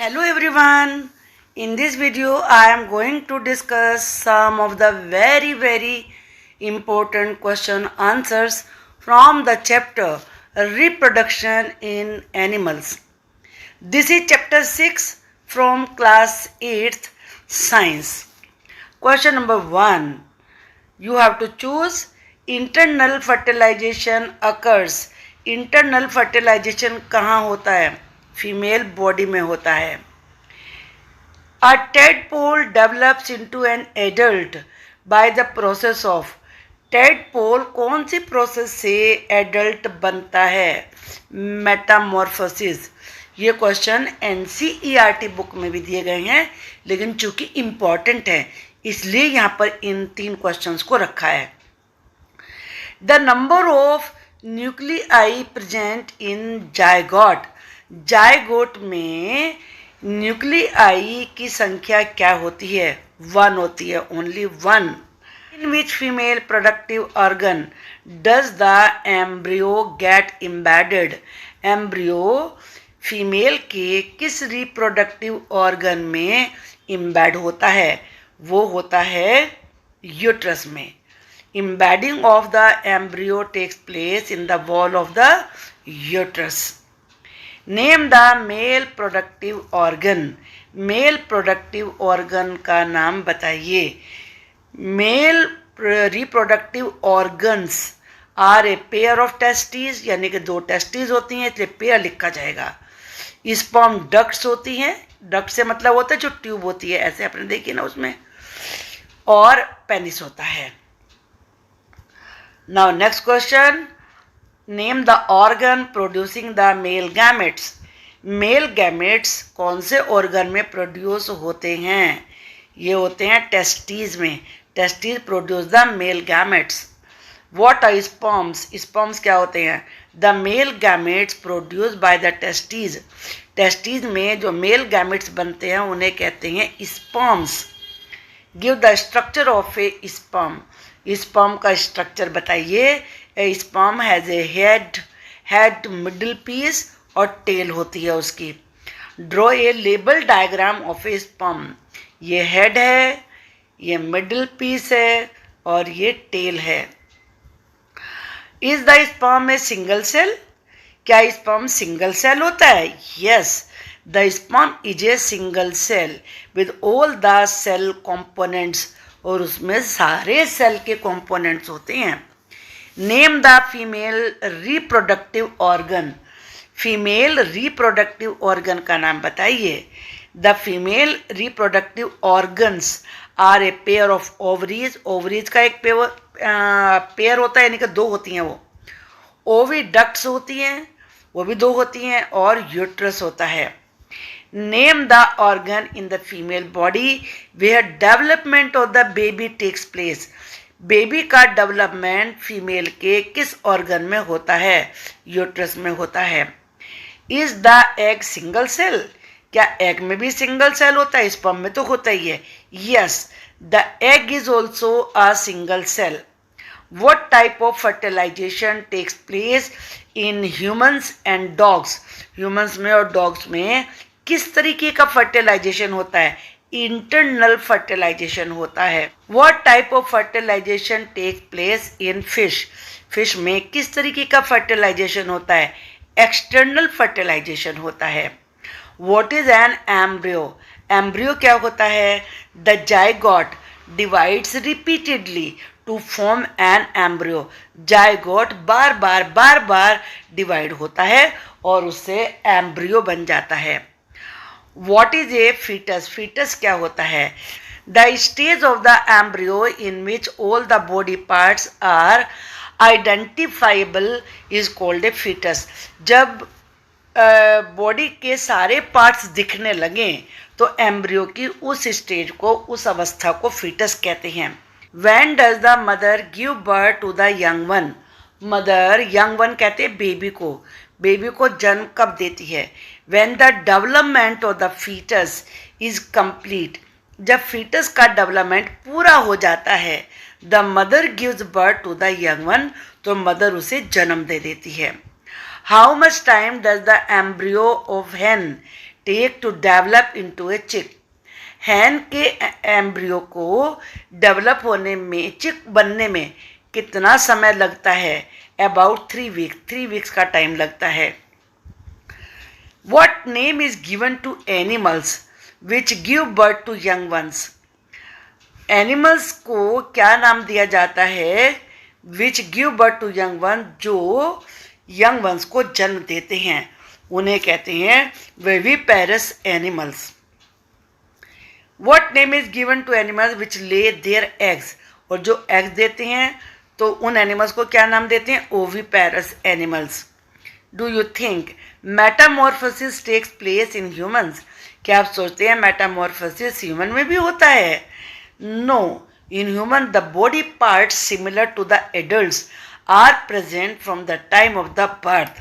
Hello everyone. In this video I am going to discuss some of the very important question answers from the chapter Reproduction in Animals. This is chapter 6 from class 8th Science. Question number 1. You have to choose internal fertilization occurs. Internal fertilization कहाँ होता है? Female body में होता है. A tadpole develops into an adult by the process of. tadpole कौन सी process से adult बनता है? मेटामॉर्फोसिस. ये क्वेश्चन NCERT बुक में भी दिए गए हैं, लेकिन चूंकि इम्पॉर्टेंट है इसलिए यहाँ पर इन 3 क्वेश्चंस को रखा है. The number of nuclei present in zygote. Zygote में न्यूक्लियाई की संख्या क्या होती है? 1 होती है, only 1. In which female productive organ does the embryo get embedded. Embryo female के किस रिप्रोडक्टिव ऑर्गन में एम्बेड होता है? वो होता है यूट्रस में. Embedding of the embryo takes place in the wall of the uterus. Name the male productive organ. Male productive organ का नाम बताइए. Male reproductive organs are a pair of testes, यानी कि 2 टेस्टीज होती हैं, इसलिए पेयर लिखा जाएगा. स्पर्म डक्ट्स होती हैं. डक्ट से मतलब होता है जो ट्यूब होती है, ऐसे आपने देखी ना उसमें. और पेनिस होता है. Now next question. Name the organ producing the male gametes. Male gametes कौन से ऑर्गन में प्रोड्यूस होते हैं? ये होते हैं टेस्टीज में. Testes produce the male gametes. What are sperms. Sperms क्या होते हैं? The male gametes produce by the testes. Testes में जो मेल गैमेट्स बनते हैं उन्हें कहते हैं sperms. Give the structure of a sperm. Sperm का स्ट्रक्चर बताइए. A sperm has a head middle piece और टेल होती है उसकी. Draw a label diagram of a sperm. ये हेड है, ये मिडल पीस है और ये टेल है. Is the sperm a single cell. क्या स्पर्म सिंगल सेल होता है? Yes, the sperm is a single cell with all the cell components. और उसमें सारे सेल के कंपोनेंट्स होते हैं. Name the female reproductive organ. Female reproductive organ का नाम बताइए. The female reproductive organs are a pair of ovaries. Ovaries का एक पेयर होता है, यानी कि 2 होती हैं वो. ओविडक्ट्स होती हैं, वो भी 2 होती हैं. और यूट्रस होता है. Name the organ in the female body where development of the baby takes place. Baby का डेवलपमेंट फीमेल के किस ऑर्गन में होता है? यूट्रस में होता है. Is the egg single cell. क्या एग में भी सिंगल सेल होता है? स्पर्म में तो होता ही है. Yes, the egg is also a single cell. What type of fertilization takes place in humans and dogs. Humans में और dogs में किस तरीके का fertilization होता है? Internal fertilization होता है. What type of fertilization takes place in fish. Fish में किस तरीके का fertilization होता है? External fertilization होता है. What is an embryo. Embryo क्या होता है? The zygote divides repeatedly to form an embryo. Zygote bar bar divide होता है और उससे एम्ब्रियो बन जाता है. What is a fetus. fetus क्या होता है? The stage of the embryo in which all the body parts are identifiable is called a fetus. जब बॉडी के सारे पार्ट्स दिखने लगें तो एम्ब्रियो की उस स्टेज को, उस अवस्था को फीटस कहते हैं. When does the mother give birth to the young one. Mother young one कहते हैं बेबी को. बेबी को जन्म कब देती है? When the development of the fetus is complete. जब फीटस का डेवलपमेंट पूरा हो जाता है. The mother gives birth to the young one. तो मदर उसे जन्म दे देती है. How much time does the embryo of hen take to develop into a chick. Hen के एम्ब्रियो को डेवलप होने में, चिक बनने में कितना समय लगता है? अबाउट 3 वीक, 3 वीक्स का टाइम लगता है। What name is given to animals which give birth to young ones? Animals को क्या नाम दिया जाता है? Which give birth to young one, जो यंग वंस को जन्म देते हैं, उन्हें कहते हैं viviparous animals. What name is given to animals which lay their eggs, और जो एग्स देते हैं तो उन एनिमल्स को क्या नाम देते हैं? Oviparous animals. Do you think metamorphosis takes place in humans? क्या आप सोचते हैं मेटामॉर्फोसिस ह्यूमन में भी होता है? No, in human the body parts similar to the adults are present from the time of the birth.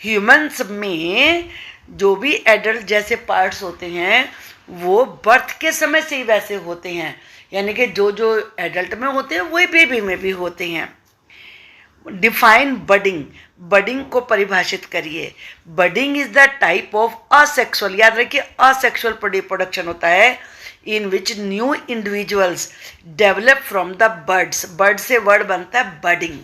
Humans में जो भी एडल्ट जैसे पार्ट्स होते हैं वो बर्थ के समय से ही वैसे होते हैं, यानी कि जो जो एडल्ट में होते हैं वही बेबी में भी होते हैं। डिफाइन बडिंग, बडिंग को परिभाषित करिए। Budding is the type of asexual, याद रखिए असेक्सुअल रिप्रोडक्शन होता है in which new individuals develop from the buds. Bird से वर्ड बनता है बडिंग।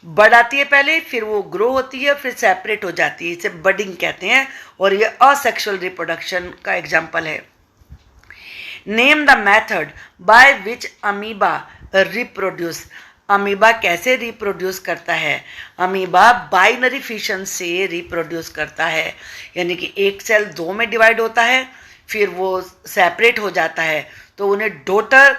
बड आती है पहले, फिर वो ग्रो होती है, फिर सेपरेट हो जाती है, इसे बडिंग कहते हैं, और ये असेक्सुअल रिप्रोडक्शन का एग्जाम्पल है। Name the method by which amoeba reproduce. Amoeba कैसे रिप्रोड्यूस करता है? अमीबा बाइनरी फिशन से रिप्रोड्यूस करता है, यानी कि एक सेल दो में डिवाइड होता है, फिर वो सेपरेट हो जाता है, तो उन्हें डॉटर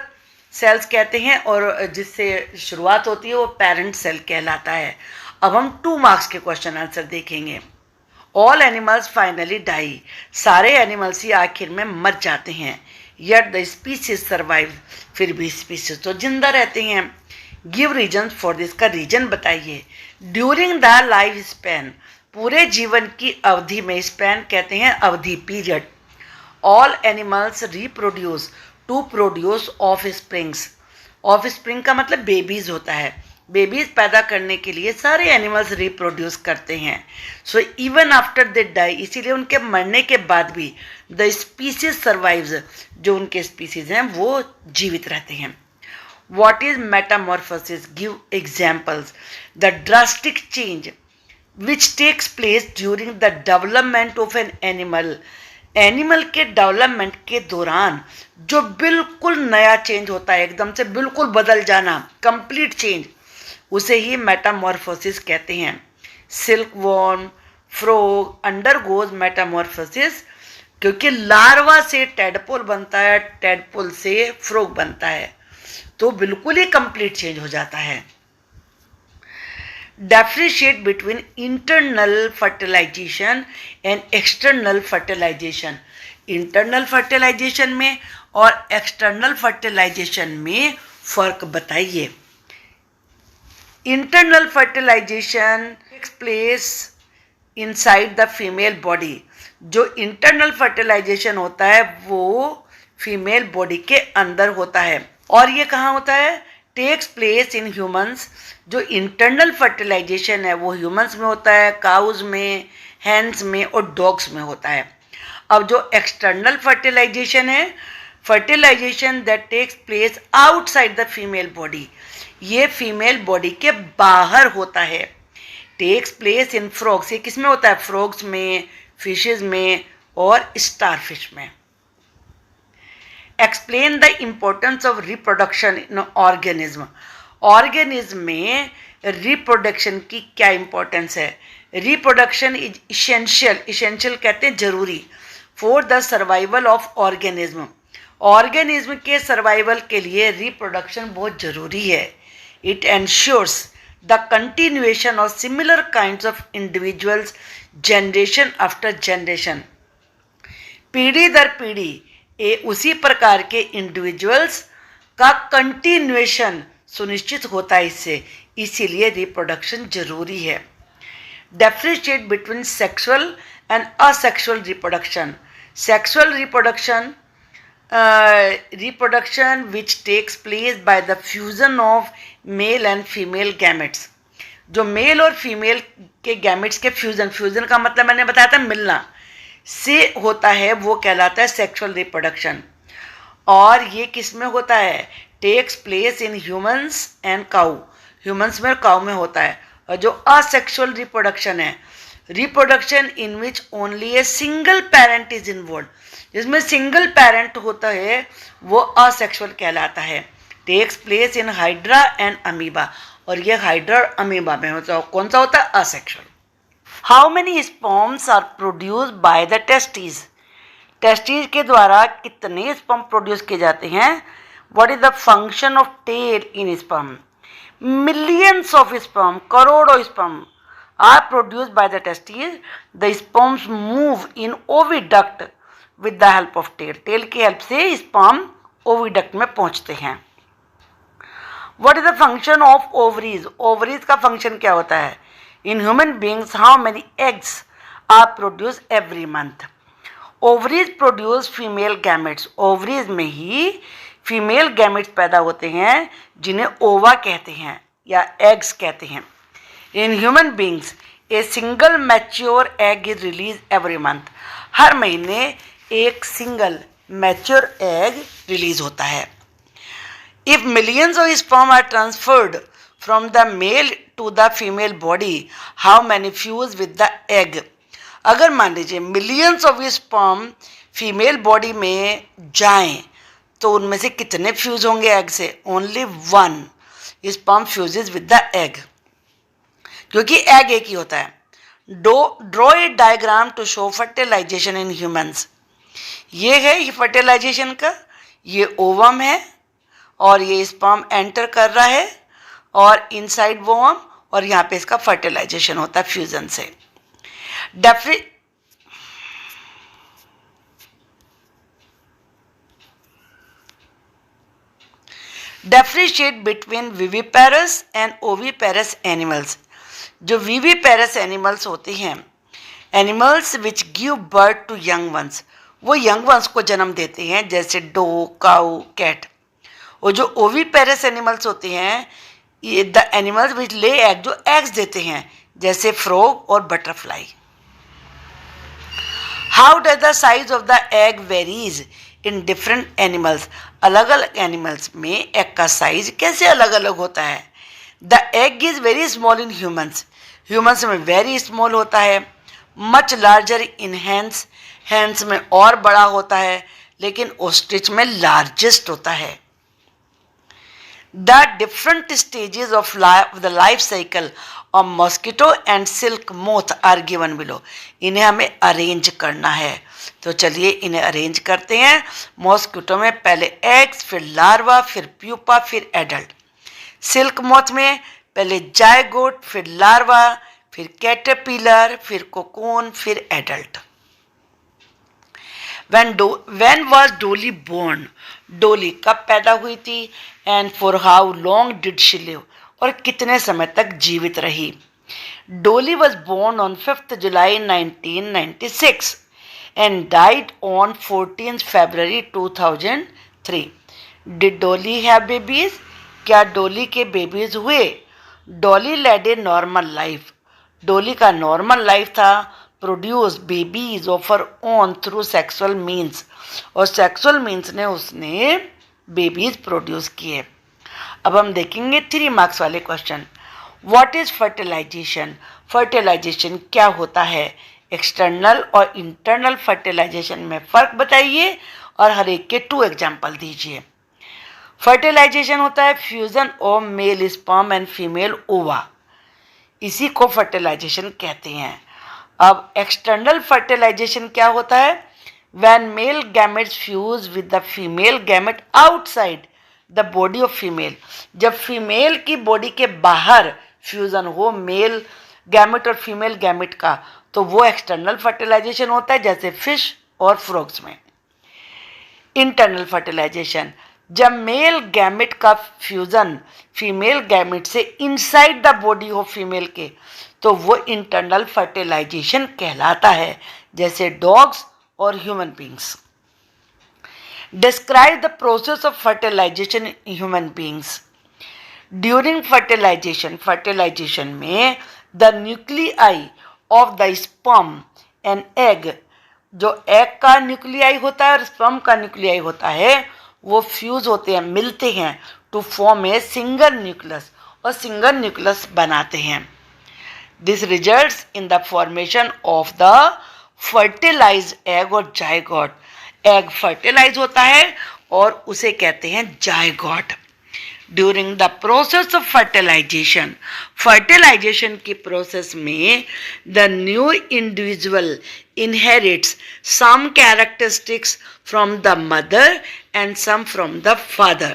सेल्स कहते हैं, और जिससे शुरुआत होती है वो पेरेंट सेल कहलाता है। अब हम 2 मार्क्स के क्वेश्चन आंसर देखेंगे। ऑल एनिमल्स फाइनली डाई, सारे एनिमल्स ही आखिर में मर जाते हैं। येट द स्पीसीज सर्वाइव, फिर भी स्पीसीज तो जिंदा रहते हैं। गिव रीजन फॉर दिस, का रीजन बताइए। ड्यूरिंग द लाइफ स्पैन, पूरे जीवन की अवधि में, स्पैन कहते हैं अवधि, period. All animals reproduce to produce offsprings, offspring का मतलब बेबीज होता है, बेबीज पैदा करने के लिए सारे एनिमल्स रिप्रोड्यूस करते हैं। So even after they die, इसीलिए उनके मरने के बाद भी द स्पीसीज सर्वाइव्स, जो उनके स्पीसीज हैं वो जीवित रहते हैं। What is metamorphosis? Give examples. The drastic change which takes place during the development of an animal, animal के डेवलपमेंट के दौरान जो बिल्कुल नया चेंज होता है, एकदम से बिल्कुल बदल जाना, कंप्लीट चेंज, उसे ही मेटामॉर्फोसिस कहते हैं। सिल्कवॉर्म फ्रॉग अंडरगोज मेटामॉर्फोसिस, क्योंकि लार्वा से टेडपोल बनता है, टेडपोल से फ्रॉग बनता है, तो बिल्कुल ही कंप्लीट चेंज हो जाता है। Differentiate between internal fertilization and external fertilization. Internal fertilization में और एक्सटर्नल फर्टिलाइजेशन में फर्क बताइए। Internal fertilization takes place inside the female body, जो इंटरनल फर्टिलाइजेशन होता है वो फीमेल बॉडी के अंदर होता है, और ये कहाँ होता है? Takes place in humans. जो इंटरनल फर्टिलाइजेशन है वो ह्यूमंस में होता है, काउज में, हैंस में और डॉग्स में होता है। अब जो एक्सटर्नल फर्टिलाइजेशन है, fertilization that takes place outside the female body, ये फीमेल बॉडी के बाहर होता है। टेक्स प्लेस इन फ्रॉग्स, ये किस में होता है? फ्रॉग्स में, फिशेज में और स्टारफिश में। Explain the importance of reproduction in organism, organism में रिप्रोडक्शन की क्या इंपॉर्टेंस है? रिप्रोडक्शन इज इसेंशियल, इसेंशियल कहते हैं जरूरी, for the survival of organism, organism के सर्वाइवल के लिए रिप्रोडक्शन बहुत जरूरी है। It ensures the continuation of similar kinds of individuals generation after generation, पीढ़ी दर पीढ़ी उसी प्रकार के इंडिविजुअल्स का कंटिन्यूएशन सुनिश्चित होता है इससे, इसीलिए रिप्रोडक्शन जरूरी है। Differentiate between sexual and asexual reproduction, sexual reproduction reproduction which takes place by the fusion of male and female gametes, जो मेल और फीमेल के गैमेट्स के फ्यूजन, फ्यूजन का मतलब मैंने बताया था मिलना, से होता है वो कहलाता है सेक्सुअल रिप्रोडक्शन। और ये किस में होता है? Takes place in humans and cow, humans में और काउ में होता है। और जो असेक्सुअल रिप्रोडक्शन है, reproduction in which only a single parent is involve, जिसमें सिंगल पेरेंट होता है वो असेक्सुअल कहलाता है। Takes place in hydra and amoeba, और ये हाइड्रा और अमीबा में होता है। कौन सा होता है? Asexual. How many sperms are produce by the testis, testis के द्वारा कितने स्पर्म प्रोड्यूस किए जाते हैं? What is the function of tail in sperm? Millions of sperm, करोड़ों sperm are produce by the testis. The sperms move in oviduct with the help of tail, tail की help से sperm oviduct में पहुंचते हैं। What is the function of ovaries, ovaries का function क्या होता है? In human beings how many eggs are produce every month? Ovaries produce female gametes, ovaries में ही फीमेल गैमेट्स पैदा होते हैं जिन्हें ओवा कहते हैं या एग्स कहते हैं। In human beings a single mature egg is release every month, हर महीने एक सिंगल मैच्योर एग रिलीज होता है। If millions of sperm are transferred from the male to the female body, how many fuse with the egg? अगर मान लीजिए millions of sperm female body में जाएं तो उनमें से कितने फ्यूज होंगे एग से? Only one sperm fuses with the egg, क्योंकि एग एक ही होता है। Draw a diagram to show fertilization in humans, ये है ये फर्टिलाइजेशन का, ये ओवम है और ये स्पर्म एंटर कर रहा है और इनसाइड वोम, और यहाँ पे इसका फर्टिलाइजेशन होता है फ्यूजन से। Differentiate between viviparous and oviparous animals, जो विविपेरस एनिमल्स होते हैं, animals which give birth to young ones, वो यंग वंस को जन्म देते हैं जैसे डो, काऊ, कैट। और जो ओविपेरस एनिमल्स होते हैं, ये द एनिमल्स विच ले एग, जो एग्स देते हैं जैसे फ्रॉग और butterfly. How does the size of the egg varies in different animals, अलग अलग एनिमल्स में एग का साइज कैसे अलग अलग होता है? The egg is very small in humans, humans में वेरी स्मॉल होता है। Much larger in hands, hands में और बड़ा होता है, लेकिन ऑस्ट्रिच में लार्जेस्ट होता है। The different stages of the life cycle of mosquito and silk moth are given below. इन्हें हमें अरेंज करना है, तो चलिए इन्हें अरेंज करते हैं। मॉस्किटो में पहले एग्स, फिर लार्वा, फिर प्यूपा, फिर एडल्ट। सिल्क मोथ में पहले जायगोट, फिर लार्वा, फिर कैटरपिलर, फिर कोकोन, फिर adult. when was Dolly born, Dolly कब पैदा हुई थी? And for how long did she live, और कितने समय तक जीवित रही? Dolly was born on 5th July 1996 and died on 14th February 2003। Did Dolly have babies, क्या डोली के बेबीज हुए? डोली लेड ए नॉर्मल लाइफ, डोली का नॉर्मल लाइफ था। Produce babies of her own through sexual means, और sexual means ने उसने बेबीज प्रोड्यूस किए। अब हम देखेंगे 3 मार्क्स वाले question. What is fertilization, fertilization क्या होता है? एक्सटर्नल और इंटरनल फर्टिलाइजेशन में फ़र्क बताइए और हर एक के 2 एग्जाम्पल दीजिए। फर्टिलाइजेशन होता है fusion of mail sperm and female ओवा, इसी को फर्टिलाइजेशन कहते हैं। अब एक्सटर्नल फर्टिलाइजेशन क्या होता है? When male gametes fuse with the female gamete outside the body of female, जब फीमेल की बॉडी के बाहर फ्यूजन हो मेल गैमेट और फीमेल गैमेट का, तो वो एक्सटर्नल फर्टिलाइजेशन होता है, जैसे फिश और फ्रॉग्स में। इंटरनल फर्टिलाइजेशन, जब मेल गैमेट का फ्यूजन फीमेल गैमेट से inside the body of female के, तो वो इंटरनल फर्टिलाइजेशन कहलाता है, जैसे डॉग्स और human beings. Describe the process of fertilisation in human beings. During fertilisation, fertilisation में the nuclei of the sperm and egg जो एग का न्यूक्लियाई होता है और स्पर्म का न्यूक्लियाई होता है वो फ्यूज होते हैं, मिलते हैं to form a single nucleus और सिंगल न्यूक्लियस बनाते हैं. This results in the formation of the fertilized egg और जायगोट. एग फर्टिलाइज होता है और उसे कहते हैं zygote. During the process of fertilization, fertilization की प्रोसेस में the new individual inherits some characteristics from the mother and some from the father.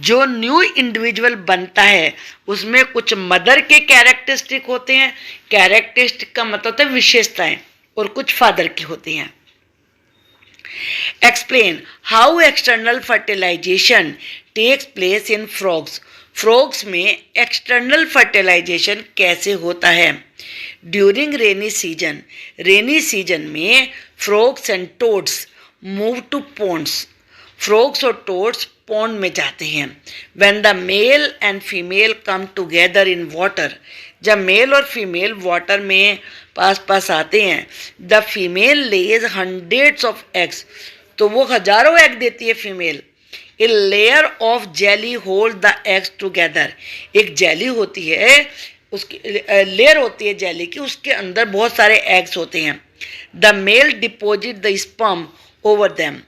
जो न्यू इंडिविजुअल बनता है उसमें कुछ मदर के कैरेक्टरिस्टिक होते हैं, कैरेक्टरिस्टिक का मतलब होता है विशेषताएं, और कुछ फादर की होती हैं. Explain how external fertilisation takes place in frogs. Frogs में एक्सटर्नल फर्टिलाइजेशन कैसे होता है. During rainy season, rainy season में frogs and toads move to ponds. Frogs और टोड्स पॉन्ड में जाते हैं. When the male and female come together in water, जब मेल और फीमेल वाटर में पास पास आते हैं, the female lays hundreds of eggs, तो वो हजारों एग देती है female. A layer of jelly hold the eggs together, एक जेली होती है, उसकी लेयर होती है जेली की, उसके अंदर बहुत सारे एग्स होते हैं. The male deposit the sperm over them,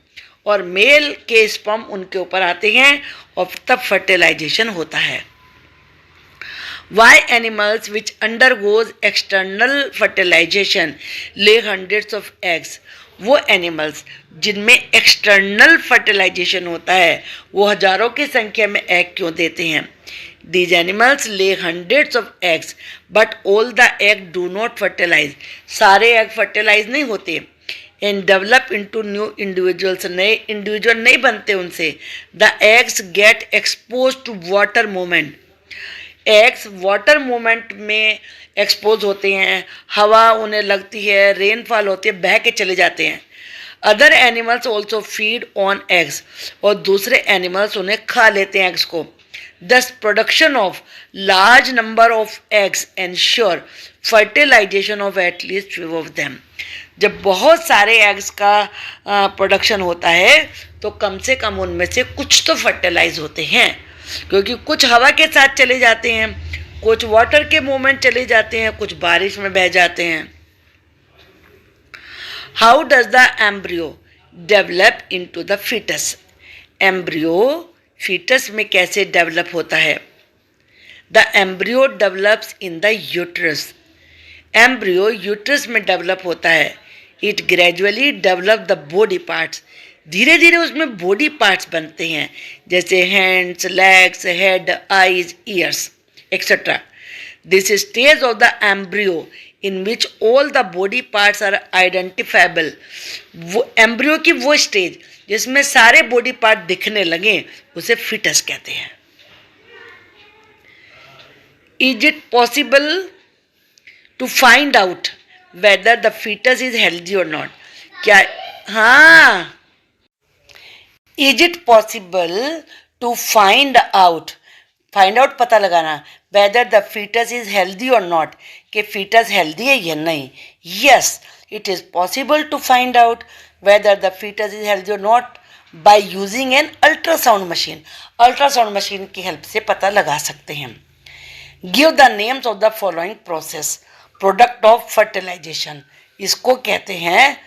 और मेल के स्पर्म उनके ऊपर आते हैं और तब फर्टिलाइजेशन होता है. Why animals which undergoes external fertilization lay hundreds of eggs? वो एनिमल्स जिनमें एक्सटर्नल फर्टिलाइजेशन होता है वो हजारों की संख्या में एग क्यों देते हैं. These animals lay hundreds of eggs, but all the egg do not fertilize. सारे एग फर्टिलाइज नहीं होते. And develop into new individuals, नए इंडिविजुअल नहीं बनते उनसे. The eggs get exposed to water movement. Eggs water movement में expose होते हैं, हवा उन्हें लगती है, रेनफॉल होती है, बह के चले जाते हैं. Other animals also feed on eggs, और दूसरे एनिमल्स उन्हें खा लेते हैं एग्स को. Thus production of large number of eggs ensure fertilization of at least few of them. जब बहुत सारे एग्स का प्रोडक्शन होता है तो कम से कम उनमें से कुछ तो फर्टिलाइज होते हैं, क्योंकि कुछ हवा के साथ चले जाते हैं, कुछ वाटर के मूवमेंट चले जाते हैं, कुछ बारिश में बह जाते हैं. How does the embryo develop into the foetus. Embryo foetus में कैसे डेवलप होता है. The embryo develops in the uterus. Embryo uterus में डेवलप होता है. It gradually develop the body parts. धीरे धीरे उसमें बॉडी पार्ट्स बनते हैं, जैसे hands, legs, head, eyes, ears etcetera. This stage of the embryo in which all the body parts are identifiable. वो एम्ब्रियो की वो स्टेज जिसमें सारे बॉडी पार्ट दिखने लगे उसे फिटस कहते हैं. Is it possible to find out whether the fetus is healthy or not. क्या, हाँ, is it possible to find out पता लगाना, whether the fetus is healthy or not, कि फीटस हेल्दी है या नहीं. Yes, it is possible to find out whether the fetus is healthy or not by using an ultrasound machine. Ultrasound machine की help से पता लगा सकते हैं. Give the names of the following process. Product of fertilization, इसको कहते हैं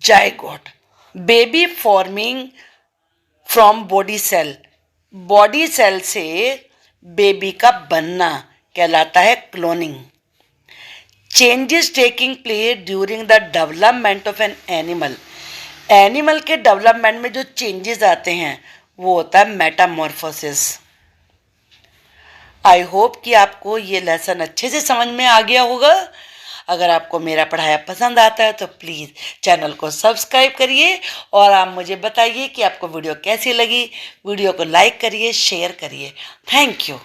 zygote. Baby forming from body cell. Body cell से बेबी का बनना कहलाता है cloning. Changes taking place during the development of an animal. Animal के डेवलपमेंट में जो चेंजेस आते हैं वो होता है मेटामॉर्फोसिस. आई होप कि आपको ये लेसन अच्छे से समझ में आ गया होगा. अगर आपको मेरा पढ़ाया पसंद आता है तो प्लीज़ चैनल को सब्सक्राइब करिए और आप मुझे बताइए कि आपको वीडियो कैसी लगी. वीडियो को लाइक करिए, शेयर करिए. Thank you.